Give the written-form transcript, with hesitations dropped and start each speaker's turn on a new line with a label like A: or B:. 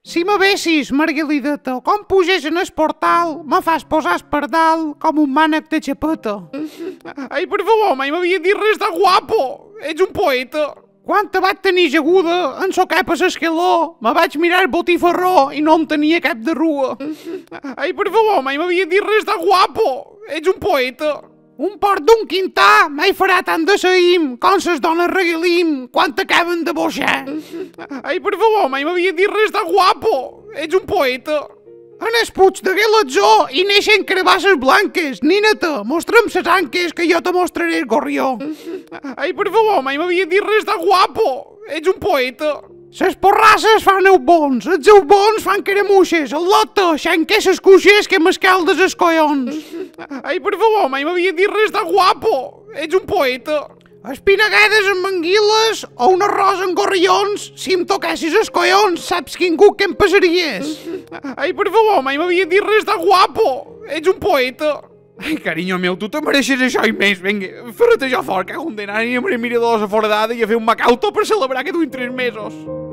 A: Si m'avessis, Margalideta, com puges en el portal, me fas posar espardal com un mànec de xapeta.
B: Ai, per favor, mai m'havia dit res de guapo. Ets un poeta.
A: Quan te vaig tenir jaguda, en so cap a l'escaló, me vaig mirar el botifarró i no em tenia cap de rua.
B: Ai, per favor, mai m'havia dit res de guapo. Ets un poeta.
A: Un port d'un quintà mai farà tant de saïm com ses dones regalim quan t'acaben de boixar.
B: Ai, per favor, mai m'havia dit res de guapo. Ets un poeta.
A: En el puig de Guelatzó hi neixen carabasses blanques. Nina-te, mostra'm ses anques que jo te mostraré el gorrió.
B: Ai, per favor, mai m'havia dit res de guapo. Ets un poeta.
A: Ses porrasses fan eubons, els eubons fan caramuixes, el lote xanque ses cuixes que m'escaldes els collons.
B: Ai, per favor, mai m'havia dit res de guapo. Ets un poeta.
A: Espinagades amb anguiles o un arròs amb gorrions, si em toquessis els collons, saps quin cuc que em passaries.
B: Ai, per favor, mai m'havia dit res de guapo. Ets un poeta.
C: Ai, carinyo meu, tu te mereixes això i més. Vinga, fer-te jo fort, que un d'anar i amb el mirador a la foradada i a fer un macauto per celebrar que duin 3 mesos.